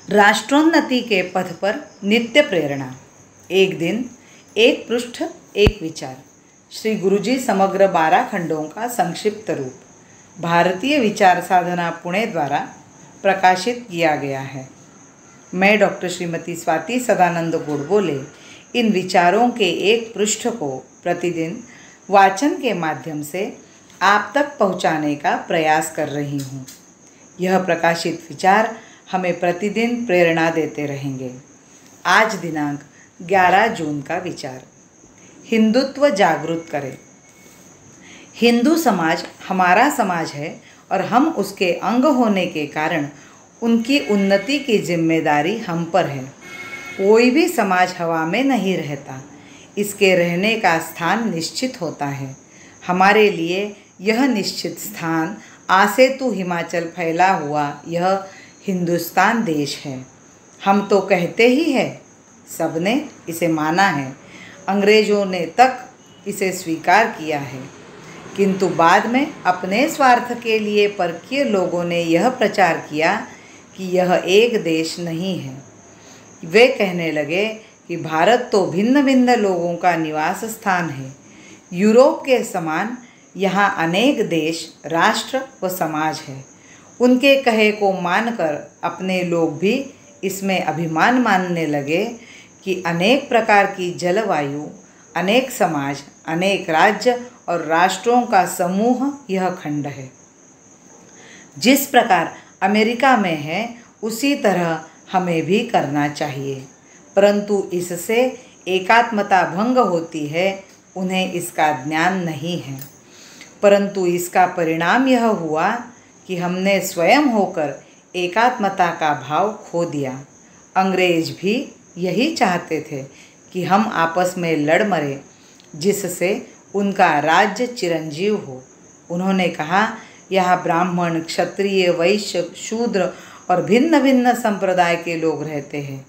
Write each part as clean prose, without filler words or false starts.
राष्ट्रोन्नति के पथ पर नित्य प्रेरणा। एक दिन, एक पृष्ठ, एक विचार। श्री गुरुजी समग्र 12 खंडों का संक्षिप्त रूप भारतीय विचार साधना पुणे द्वारा प्रकाशित किया गया है। मैं डॉक्टर श्रीमती स्वाति सदानंद गोडबोले इन विचारों के एक पृष्ठ को प्रतिदिन वाचन के माध्यम से आप तक पहुंचाने का प्रयास कर रही हूं। यह प्रकाशित विचार हमें प्रतिदिन प्रेरणा देते रहेंगे। आज दिनांक 11 जून का विचार, हिंदुत्व जागृत करें। हिंदू समाज हमारा समाज है और हम उसके अंग होने के कारण उनकी उन्नति की जिम्मेदारी हम पर है। कोई भी समाज हवा में नहीं रहता, इसके रहने का स्थान निश्चित होता है। हमारे लिए यह निश्चित स्थान आसेतु हिमाचल फैला हुआ यह हिंदुस्तान देश है। हम तो कहते ही हैं, सबने इसे माना है, अंग्रेज़ों ने तक इसे स्वीकार किया है, किंतु बाद में अपने स्वार्थ के लिए परकीय लोगों ने यह प्रचार किया कि यह एक देश नहीं है। वे कहने लगे कि भारत तो भिन्न भिन्न लोगों का निवास स्थान है। यूरोप के समान यहाँ अनेक देश, राष्ट्र व समाज है। उनके कहे को मानकर अपने लोग भी इसमें अभिमान मानने लगे कि अनेक प्रकार की जलवायु, अनेक समाज, अनेक राज्य और राष्ट्रों का समूह यह खंड है। जिस प्रकार अमेरिका में है, उसी तरह हमें भी करना चाहिए, परंतु इससे एकात्मता भंग होती है। उन्हें इसका ज्ञान नहीं है, परंतु इसका परिणाम यह हुआ कि हमने स्वयं होकर एकात्मता का भाव खो दिया। अंग्रेज भी यही चाहते थे कि हम आपस में लड़ मरें, जिससे उनका राज्य चिरंजीव हो। उन्होंने कहा, यहाँ ब्राह्मण, क्षत्रिय, वैश्य, शूद्र और भिन्न भिन्न संप्रदाय के लोग रहते हैं,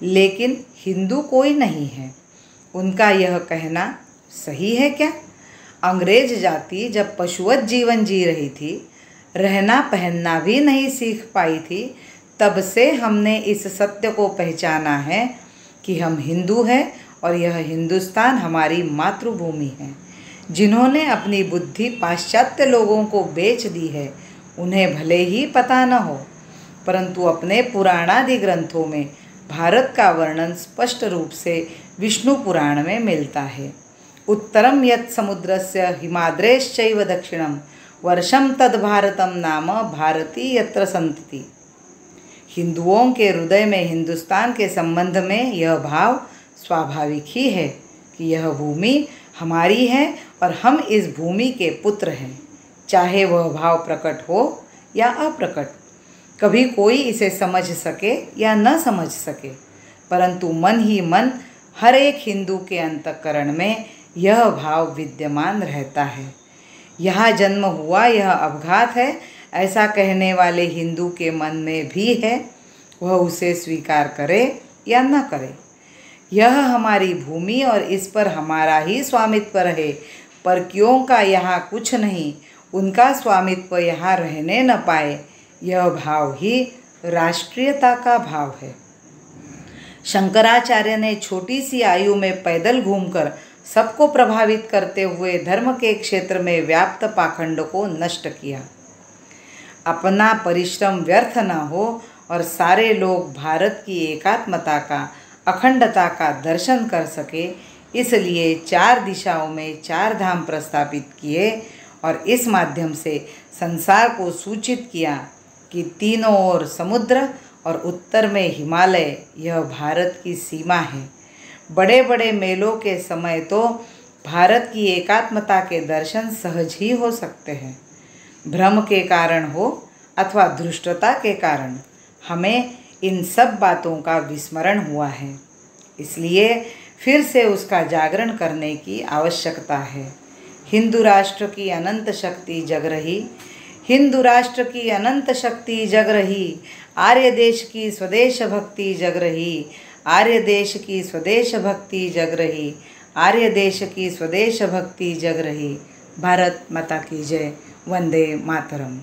लेकिन हिंदू कोई नहीं है। उनका यह कहना सही है क्या? अंग्रेज जाति जब पशुवत जीवन जी रही थी, रहना पहनना भी नहीं सीख पाई थी, तब से हमने इस सत्य को पहचाना है कि हम हिंदू हैं और यह हिंदुस्तान हमारी मातृभूमि है। जिन्होंने अपनी बुद्धि पाश्चात्य लोगों को बेच दी है, उन्हें भले ही पता न हो, परंतु अपने पुराणादि ग्रंथों में भारत का वर्णन स्पष्ट रूप से विष्णु पुराण में मिलता है। उत्तरम यत् समुद्रस्य हिमाद्रेश्चैव दक्षिणम वर्षम तद भारतम नाम भारती यत्र संतति। हिंदुओं के हृदय में हिंदुस्तान के संबंध में यह भाव स्वाभाविक ही है कि यह भूमि हमारी है और हम इस भूमि के पुत्र हैं, चाहे वह भाव प्रकट हो या अप्रकट। कभी कोई इसे समझ सके या न समझ सके, परंतु मन ही मन हर एक हिंदू के अंतःकरण में यह भाव विद्यमान रहता है। यहाँ जन्म हुआ यह अवघात है, ऐसा कहने वाले हिंदू के मन में भी है, वह उसे स्वीकार करे या न करे। यह हमारी भूमि और इस पर हमारा ही स्वामित्व रहे, परकियों का यहाँ कुछ नहीं, उनका स्वामित्व यहाँ रहने न पाए, यह भाव ही राष्ट्रीयता का भाव है। शंकराचार्य ने छोटी सी आयु में पैदल घूमकर सबको प्रभावित करते हुए धर्म के क्षेत्र में व्याप्त पाखंड को नष्ट किया। अपना परिश्रम व्यर्थ न हो और सारे लोग भारत की एकात्मता का, अखंडता का दर्शन कर सके, इसलिए 4 दिशाओं में 4 धाम प्रस्थापित किए और इस माध्यम से संसार को सूचित किया कि तीनों ओर समुद्र और उत्तर में हिमालय यह भारत की सीमा है। बड़े बड़े मेलों के समय तो भारत की एकात्मता के दर्शन सहज ही हो सकते हैं। भ्रम के कारण हो अथवा धृष्टता के कारण हमें इन सब बातों का विस्मरण हुआ है, इसलिए फिर से उसका जागरण करने की आवश्यकता है। हिंदू राष्ट्र की अनंत शक्ति जग रही, हिंदू राष्ट्र की अनंत शक्ति जग रही, आर्य देश की स्वदेश भक्ति जग रही, आर्य देश की स्वदेश भक्ति जग रही, आर्य देश की स्वदेश भक्ति जग रही। भारत माता की जय। वंदे मातरम।